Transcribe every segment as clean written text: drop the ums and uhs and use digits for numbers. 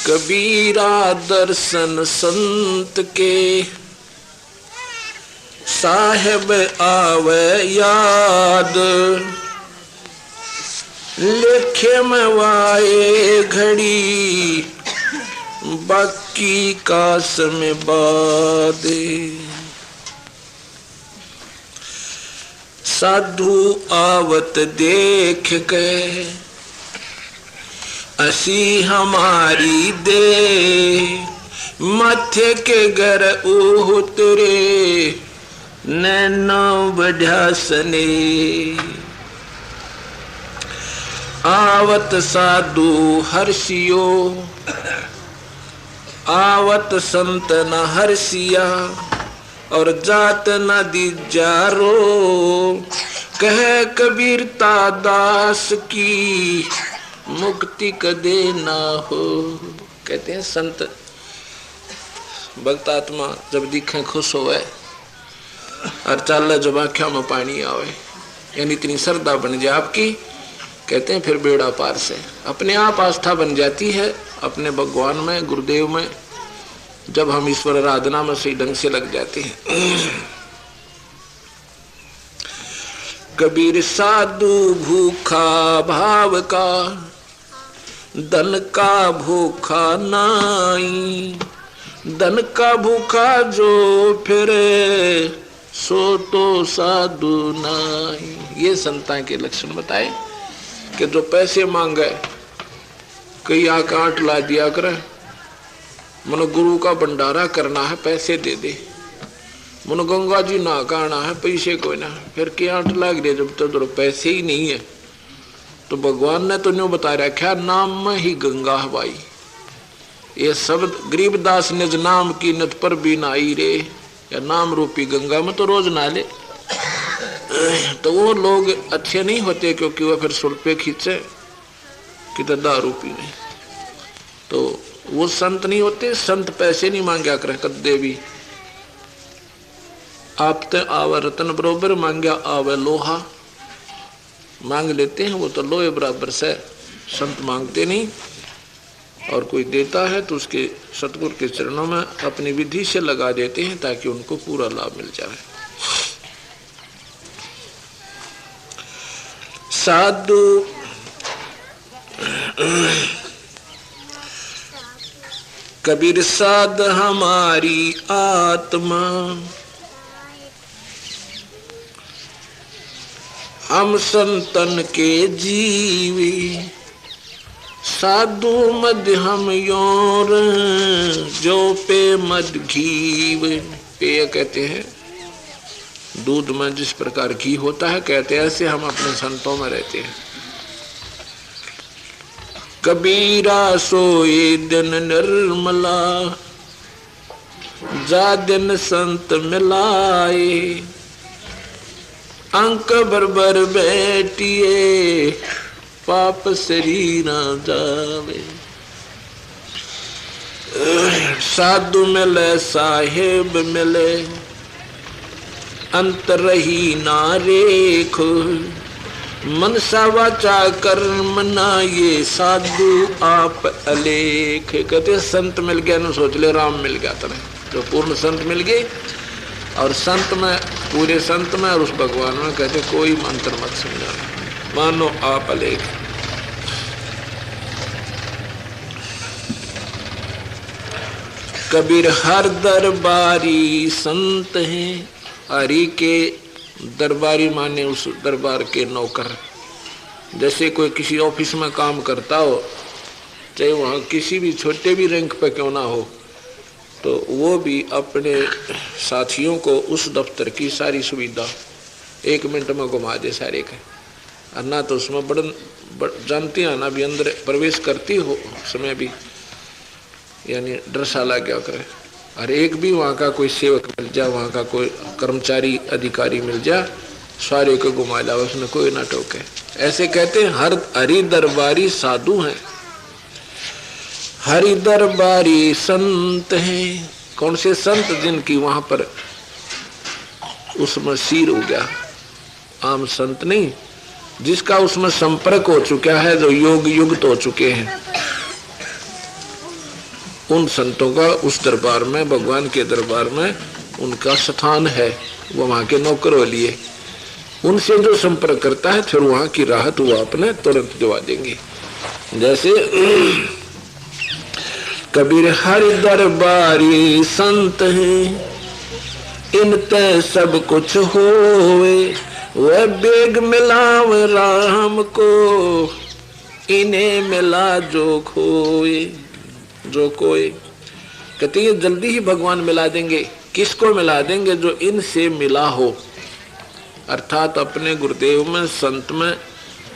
कबीरा दर्शन संत के साहेब आवे याद, लेखे में वाए घड़ी बाकी कास में बादे। साधु आवत देख के असी हमारी दे, माथे के घर उतरे नैनो बढ़ा सने। आवत साधु हर्षियो, आवत संत न हर्षिया, और जात न दीजारो, कह कबीरता दास की मुक्ति कदे ना हो। कहते हैं संत भक्त आत्मा जब दिखे खुश होवे और चाल जब आँखों में पानी आवे, यानी इतनी श्रद्धा बन जाए आपकी, कहते हैं फिर बेड़ा पार से अपने आप आस्था बन जाती है अपने भगवान में, गुरुदेव में। जब हम ईश्वर आराधना में सही ढंग से लग जाते हैं। कबीर साधु भूखा भाव का, धन का भूखा नाई, धन का भूखा जो फिरे सो तो साधु नाई। ये संतान के लक्षण बताए कि जो पैसे मांगे कई आकांठ ला दिया करे, मनो गुरु का भंडारा करना है पैसे दे दे, मनो गंगा जी ना कहना है पैसे कोई ना, फिर क्या आंट लाग रही जब तक तो पैसे ही नहीं है। तो भगवान ने तो न्यों बता रखा नाम में ही गंगा हवाई। ये शब्द गरीबदास निज नाम की नद पर भी नाई रे, या नाम रूपी गंगा में तो रोज नाले। तो वो लोग अच्छे नहीं होते क्योंकि वह फिर सुल्पे खींचे कि तो दारू पीने, तो वो संत नहीं होते। संत पैसे नहीं मांग्या करे कदे भी। आप तो आवे रतन बरोबर, मांग्या आवे लोहा, मांग लेते हैं वो तो लोहे बराबर से। संत मांगते नहीं, और कोई देता है तो उसके सतगुरु के चरणों में अपनी विधि से लगा देते हैं ताकि उनको पूरा लाभ मिल जाए। साधु कबीर साध हमारी आत्मा, हम संतन के जीवी, साधु मद हम योर, जो पे मद घीव। पेय कहते हैं दूध में जिस प्रकार घी होता है, कहते हैं ऐसे हम अपने संतों में रहते हैं। कबीरा सोए दिन निर्मला, जा दिन संत मिलाए, अंक बरबर बैठिए, पाप शरीर जावे। साधु मिले साहेब मिले, अंतर ही ना रेख, मनसा वाचा कर्म ना ये साधु आप अलेख। कहते संत मिल गया ना सोच ले राम मिल गया तेरे, तो पूर्ण संत मिल गए। और संत में, पूरे संत में और उस भगवान में कहते कोई मंत्र मत समझा, मानो आप अलेख। कबीर हर दरबारी संत हैं, हरि के दरबारी माने उस दरबार के नौकर। जैसे कोई किसी ऑफिस में काम करता हो, चाहे वहाँ किसी भी छोटे भी रैंक पे क्यों ना हो, तो वो भी अपने साथियों को उस दफ्तर की सारी सुविधा 1 मिनट में घुमा दे सारे के। और ना तो उसमें बड़ जानती है ना भी अंदर प्रवेश करती हो समय भी, यानी डर सा लग गया करे। और एक भी वहाँ का कोई सेवक मिल जाए, वहाँ का कोई कर्मचारी अधिकारी मिल जाए, सारे को घुमा लाओ, उसने कोई ना टोके। ऐसे कहते हैं हर हरि दरबारी साधु हैं, हरि दरबारी संत हैं। कौन से संत? जिनकी वहां पर उसमें सिर हो गया, आम संत नहीं, जिसका उसमें संपर्क हो चुका है, जो योग युक्त हो चुके हैं। उन संतों का उस दरबार में, भगवान के दरबार में उनका स्थान है, वो वहां के नौकर वाली है। उनसे जो संपर्क करता है फिर वहां की राहत वो अपने तुरंत दिवा देंगे। जैसे कबीर हरि दरबारी संत है, इनते सब कुछ होवे, वह बेग मिलाव राम को, इन्हें मिला जो खोए। जो कोई कहते हैं जल्दी ही भगवान मिला देंगे। किसको मिला देंगे? जो इनसे मिला हो, अर्थात अपने गुरुदेव में, संत में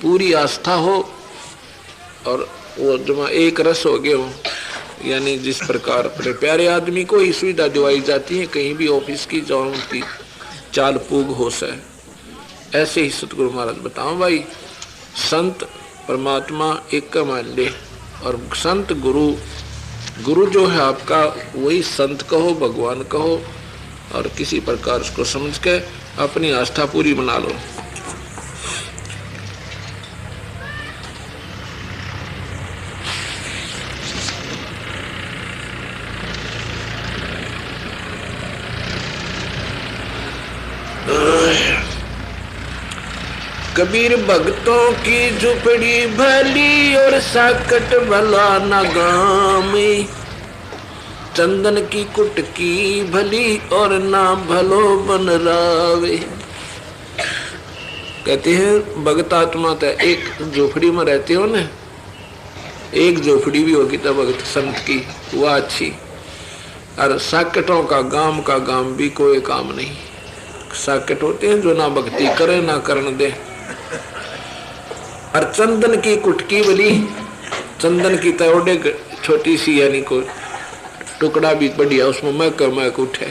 पूरी आस्था हो और वो जमा एक रस हो गए हो। यानी जिस प्रकार अपने प्यारे आदमी को ही सुविधा दिवाई जाती है कहीं भी ऑफिस की, जो उनकी चाल पूग हो सके, ऐसे ही सतगुरु महाराज बताओ भाई, संत परमात्मा एक का मान ले। और संत गुरु, गुरु जो है आपका वही संत कहो, भगवान कहो, और किसी प्रकार उसको समझ के अपनी आस्था पूरी बना लो। कबीर भक्तों की झुपड़ी भली और साकट भला न गामे, चंदन की कुटकी भली और ना भलो बन रावे। कहते हैं भगत आत्मा तो एक झोपड़ी में रहते हो ना, एक झोपड़ी भी होगी तो भगत संत की वह अच्छी, और साकटों का गाम भी कोई काम नहीं। साकट होते हैं जो ना भक्ति करे ना करने दे। और चंदन की कुटकी वाली, चंदन की तोड़े छोटी सी, यानी को टुकड़ा भी बढ़िया, उसमें महक उठे।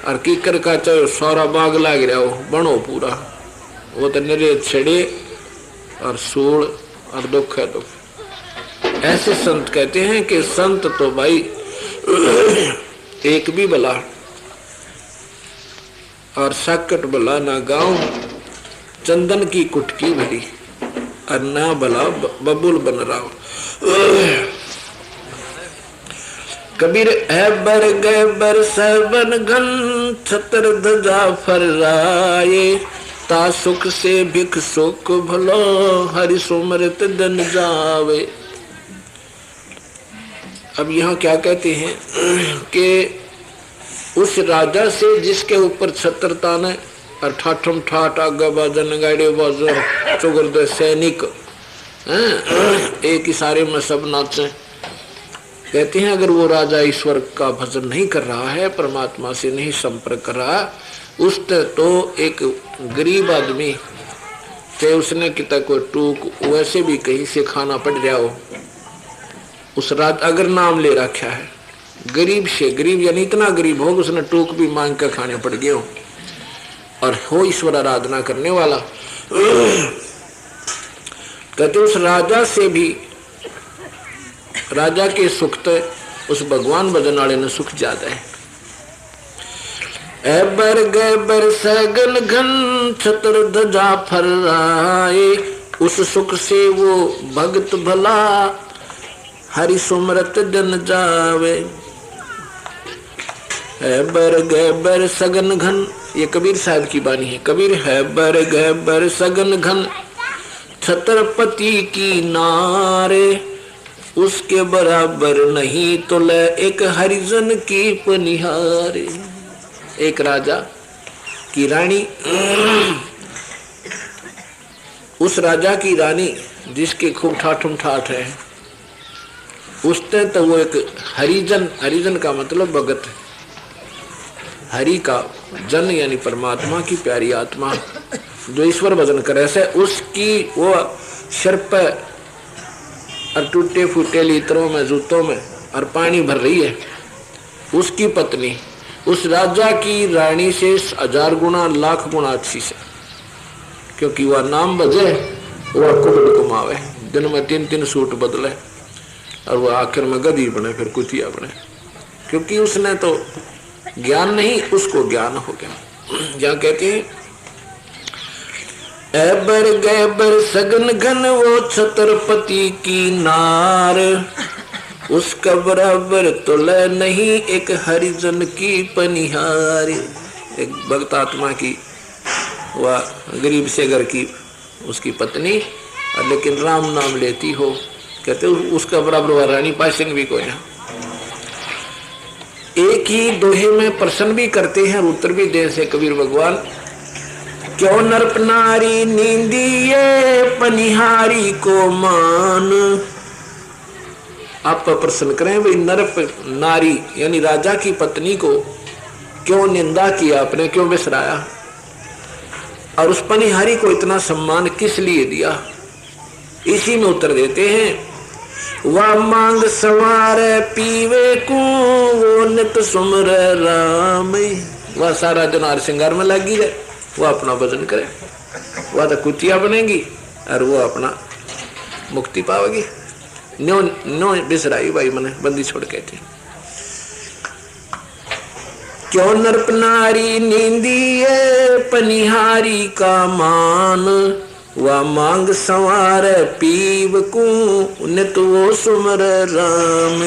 और कीकर का चाहे सारा बाग लाग रहा हो, बनो पूरा, वो तो निरे छड़े और सूड़ और दुख है दुख। ऐसे संत कहते हैं कि संत तो भाई एक भी भला और साकट भला ना गाँव, चंदन की कुटकी भली और ना भला बबुल बन रहा हो। कबीर ऐबर गैबर सबन घन, छतर ध्वजा फर्राए, ता सुख से भिख सुख भलो, हरि सुमरत दिन जावे। अब यहाँ क्या कहते हैं कि उस राजा से जिसके ऊपर छत्र ताने और ठाठम ठाठ आगा बाजन गाड़े बाजन चुगुर्द सैनिक एक इशारे में सब नाचे। कहते हैं अगर वो राजा ईश्वर का भजन नहीं कर रहा है, परमात्मा से नहीं संपर्क कर रहा, उस तो एक गरीब आदमी चाहे उसने कितना कोई टूक वैसे भी कहीं से खाना पड़ रहा हो, उस रात अगर नाम ले रखा है, गरीब से गरीब यानी इतना गरीब हो उसने टूक भी मांग कर खाने पड़ गए हो, और हो ईश्वर आराधना करने वाला, कहते उस राजा से भी, राजा के सुख तो उस भगवान भजन वाले ने सुख ज्यादा है। ऐबर गैबर सगन घन, छत्र ध्वजा फर्राए, उस सुख से वो भगत भला, हरि सुमरत जन जावे। ऐबर गैबर सगन घन, ये कबीर साहब की बानी है। कबीर है बर गैबर सगन घन, छत्रपति की नारे, उसके बराबर नहीं तो ले एक हरिजन की पनिहारे। एक राजा की रानी, उस राजा की रानी जिसके खूब ठाठम ठाठ है, उसने तो वो एक हरिजन, हरिजन का मतलब भगत, हरि का जन यानी परमात्मा की प्यारी आत्मा जो ईश्वर भजन करे से, उसकी वो सिर पे और टूटे फूटे लीतरों में जूतों में और पानी भर रही है। उसकी पत्नी उस राजा की रानी से 1000 गुना लाख गुना अच्छी से, क्योंकि वह नाम बजे, वह कुबड़ कुमावे, दिन में 3-3 सूट बदले, और वह आखिर में गधी बने, फिर कुतिया बने, क्योंकि उसने तो ज्ञान नहीं, उसको ज्ञान हो गया। जहाँ कहते हैं ऐबर गैबर सगन घन, वो छत्रपति की नार, उसका बराबर तो ले नहीं एक हरिजन की पनिहारी। एक भक्त आत्मा की, वह गरीब से घर की उसकी पत्नी, लेकिन राम नाम लेती हो, कहते उसका बराबर वह रानी पासिंग भी कोई ना। एक ही दोहे में प्रश्न भी करते हैं और उत्तर भी दे से कबीर भगवान। क्यों नरप नारी नींदिए पनिहारी को मान। आप प्रश्न करें भाई, नरप नारी यानी राजा की पत्नी को क्यों निंदा किया आपने, क्यों बिसराया, और उस पनिहारी को इतना सम्मान किस लिए दिया। इसी में उत्तर देते हैं, वह मांग सवार पीवे को वो नित सुमर राम। वह सारा दिन हार श्रृंगार में लगी रहे, वह अपना भजन करे, वह तो कुटिया बनेगी और वो अपना मुक्ति पावेगी। न्यो न्यो बिसराई भाई मने बंदी छोड़ के थे। क्यों नरप नारी नींदिए पनिहारी का मान। वह मांग संवार पीव को नित वो सुमर राम।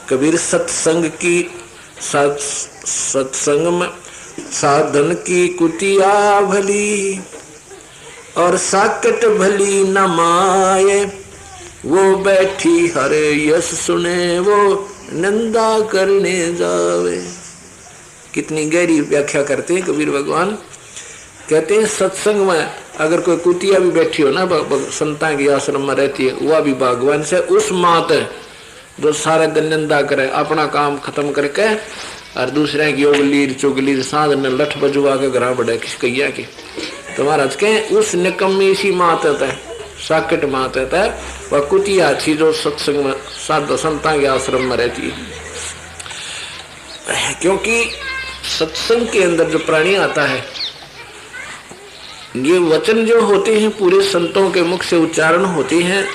कबीर सत्संग की सत्संग में साधन की कुटिया भली और साकट भली न माए। वो बैठी हरे यश सुने वो निंदा करने जावे। कितनी गहरी व्याख्या करते हैं कबीर भगवान। कहते हैं सत्संग में अगर कोई कुतिया भी बैठी हो ना, संता की आश्रम में रहती है, वह भी भगवान से उस मात जो सारे दिन निंदा करे, अपना काम खत्म करके और दूसरे की ओगलीर चुगलीर साध ने लठ बजुआ के घर बढ़े किसकैया की, तुम्हारा के उस निकम्मी सी मात है, साकेट मात है, वह कुतिया थी जो सत्संग में साधु संता के आश्रम में रहती है। क्योंकि सत्संग के अंदर जो प्राणी आता है, ये वचन जो होते हैं पूरे संतों के मुख से उच्चारण होते हैं,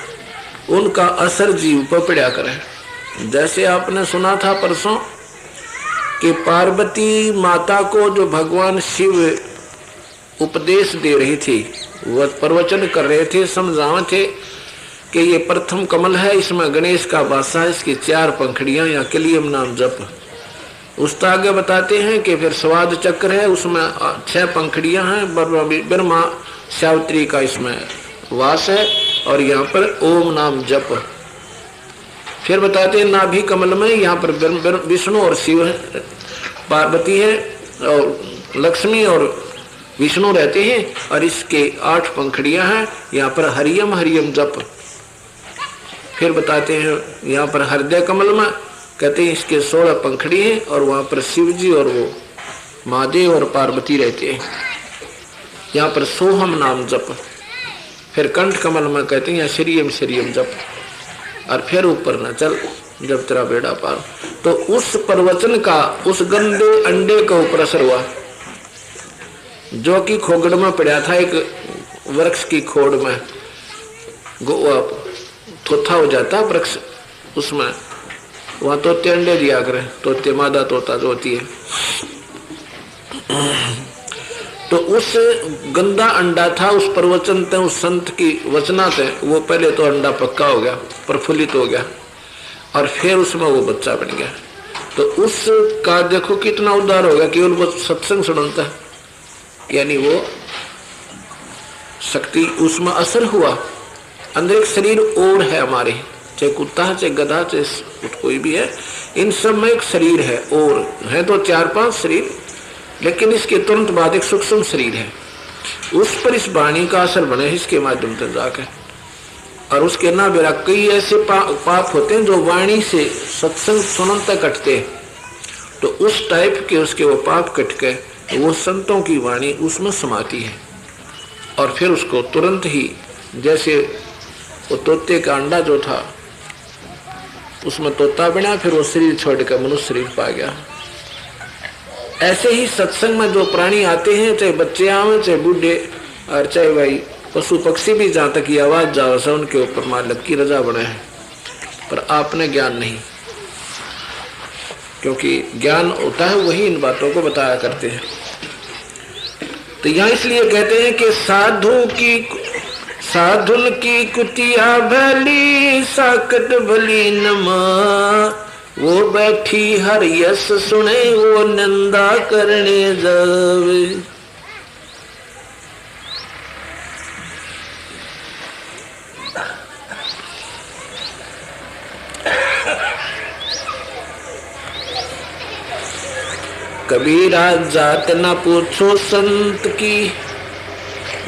उनका असर जीव पर पड़ा करे। जैसे आपने सुना था परसों कि पार्वती माता को जो भगवान शिव उपदेश दे रहे थे, वह प्रवचन कर रहे थे, समझावे थे कि ये प्रथम कमल है, इसमें गणेश का वासा है, इसकी 4 पंखड़ियां या कलियम नाम जप। उसका आगे बताते हैं कि फिर स्वाद चक्र है, उसमें 6 पंखड़ियां हैं, ब्रह्मा सावित्री का इसमें वास है और यहाँ पर ओम नाम जप। फिर बताते हैं नाभि कमल में यहाँ पर विष्णु और शिव है, पार्वती है और लक्ष्मी और विष्णु रहते हैं, और इसके 8 पंखड़ियां हैं, यहाँ पर हरियम हरियम जप। फिर बताते हैं यहाँ पर हृदय कमल में कहते हैं इसके 16 पंखड़ी हैं और वहां पर शिव जी और वो महादेव और पार्वती रहते हैं, यहाँ पर सोहम नाम जप। फिर कंठ कमल में कहते हैं श्रीयम श्रीयम जप, और फिर ऊपर न चल जब तेरा बेड़ा पार। तो उस प्रवचन का उस गंदे अंडे का ऊपर असर हुआ, जो कि खोगड़ में पड़ा था, एक वृक्ष की खोड़ में थोथा हो जाता वृक्ष, उसमें वहां तोते अंडे दिया करे, तोते मादा तोता जो होती है। तो उस गंदा अंडा था, उस प्रवचन ते उस संत की वचना थे, वो पहले तो अंडा पक्का हो गया, प्रफुल्लित हो गया, और फिर उसमें वो बच्चा बन गया। तो उसका देखो कितना उद्धार हो गया, केवल वो सत्संग सुनता है, यानी वो शक्ति उसमें असर हुआ। अंदर एक शरीर और है हमारे, चाहे कुत्ता है, चाहे गधा, चाहे कोई भी है, इन सब में एक शरीर है, और है तो 4-5 शरीर, लेकिन इसके तुरंत बाद एक सूक्ष्म शरीर है, उस पर इस वाणी का असर बने इसके माध्यम से जाकर। और उसके ना बेरा कई ऐसे पाप होते हैं जो वाणी से सत्संग सुनन तक कटते हैं, तो उस टाइप के उसके वो पाप कट के वो संतों की वाणी उसमें समाती है, और फिर उसको तुरंत ही, जैसे वो तोते का अंडा जो था उसमें तोता बना, फिर वो शरीर छोड़कर मनुष्य शरीर पा गया। ऐसे ही सत्संग में जो प्राणी आते हैं, चाहे बच्चे आवे, चाहे बूढ़े, और चाहे भाई पशु पक्षी भी, जहाँ तक की आवाज जाओ से उनके ऊपर मालिक की रजा बने है, पर आपने ज्ञान नहीं, क्योंकि ज्ञान होता है वही इन बातों को बताया करते हैं। तो यहाँ इसलिए कहते हैं कि साधुन की कुतिया भली साकट भली नमा, वो बैठी हर यश सुने वो निंदा करने जावे। कबीरा जात न पूछो संत की,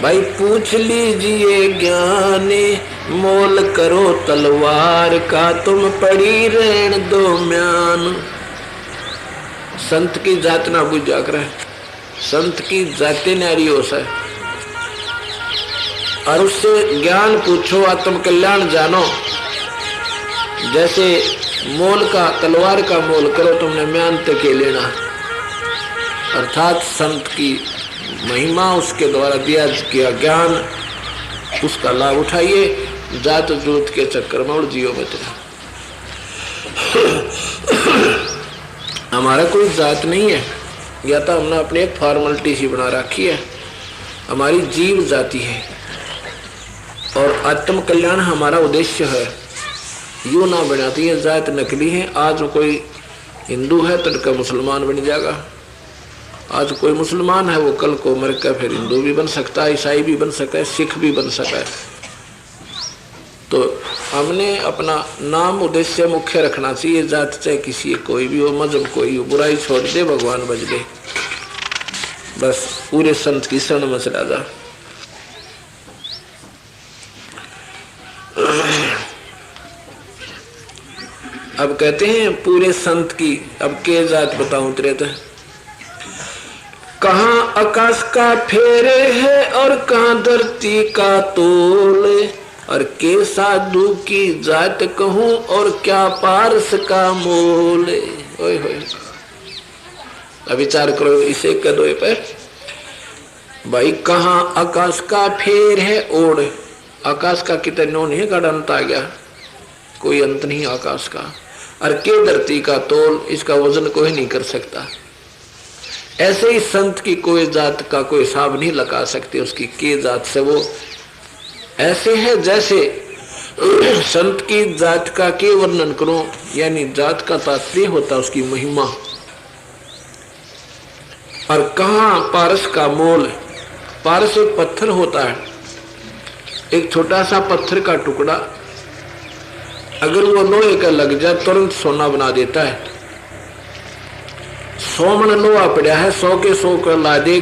भाई पूछ लीजिए ज्ञानी, मोल करो तलवार का तुम पड़ी रहन दो म्यान। संत की जात ना बुझा कर, संत की जाते नारी हो सा, और उससे ज्ञान पूछो, आत्म कल्याण जानो। जैसे मोल का तलवार का मोल करो तुमने म्यान तक के लेना, अर्थात संत की महिमा, उसके द्वारा दिया किया ज्ञान, उसका लाभ उठाइए। जात जूत के चक्कर में और जियो मत। हमारा कोई जात नहीं है, या तो हमने अपने एक फॉर्मेलिटी सी बना रखी है। हमारी जीव जाति है और आत्म कल्याण हमारा उद्देश्य है। यूं ना बनाती है जात नकली है। आज कोई हिंदू है तो कल मुसलमान बन जाएगा, आज कोई मुसलमान है वो कल को मर कर फिर हिंदू भी बन सकता है, ईसाई भी बन सकता है, सिख भी बन सकता है। तो हमने अपना नाम उद्देश्य मुख्य रखना चाहिए। जात चाहे किसी कोई भी हो, मजहब कोई हो, बुराई छोड़ दे, भगवान बच दे, बस पूरे संत की शरण में चला जा। अब कहते हैं पूरे संत की, अब के जात बताऊं तेरे तो, कहाँ आकाश का फेरे है और कहाँ धरती का तोल, और के साधु की जात कहूं और क्या पारस का मोल। ओए होए, अब विचार करो इसे कदो पे भाई। कहाँ आकाश का फेर है ओढ़, आकाश का कितने नो नहीं का अंत आ गया, कोई अंत नहीं आकाश का। और के धरती का तोल, इसका वजन कोई नहीं कर सकता। ऐसे ही संत की कोई जात का कोई हिसाब नहीं लगा सकते उसकी के जात से। वो ऐसे है जैसे संत की जात का के वर्णन करो, यानी जात का तात्पर्य होता उसकी महिमा। और कहाँ पारस का मोल, पारस एक पत्थर होता है, एक छोटा सा पत्थर का टुकड़ा, अगर वो लोहे का लग जाए तुरंत सोना बना देता है। 100 मन लोहा पड़ा है, 100 के 100 का ला दे,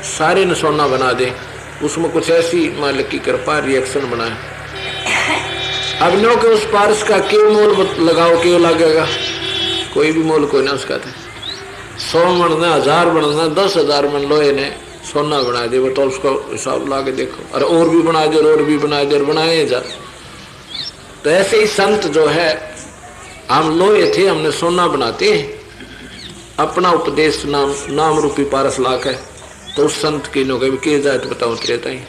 सारे ने सोना बना दे। उसमें कुछ ऐसी मालिक की कृपा रिएक्शन बना है। अब नो के उस पारस का क्यों मोल लगाओ, क्यों लगेगा? कोई भी मोल कोई ना उसका। 100 मन ने 1000 बनना, 10,000 मन लोहे ने सोना बना दे, तो उसका हिसाब ला के देखो। और भी बना दे, और भी बना दे, और बनाए जा। तो ऐसे ही संत जो है, हम लोहे थे हमने सोना बनाते हैं। अपना उपदेश नाम रूपी पारस लाख है, तो उस संत की नो के जात बताओ रहता ही।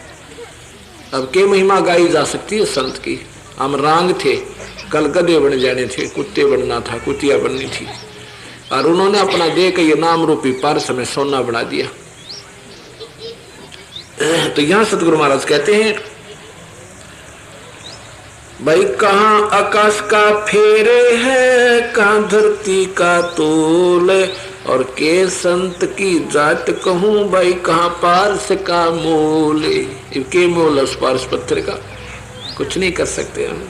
अब के महिमा गाई जा सकती है संत की। हम रांग थे, कल गधे बन जाने थे, कुत्ते बनना था, कुतिया बननी थी, और उन्होंने अपना दे के ये नाम रूपी पारस में सोना बना दिया। तो यहां सतगुरु महाराज कहते हैं भाई, कहाँ आकाश का फेरे है, कहाँ धरती का तोल, और के संत की जात कहूं भाई, कहाँ पारस का मोल। के मोल उस पारस पत्थर का कुछ नहीं कर सकते हम।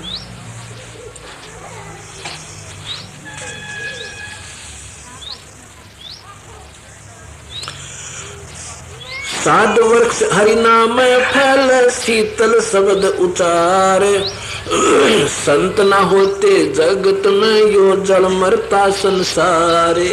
साध वृक्ष हरि नाम फैल, शीतल शब्द उचार, संत न होते जगत में यो जल मरता संसारे।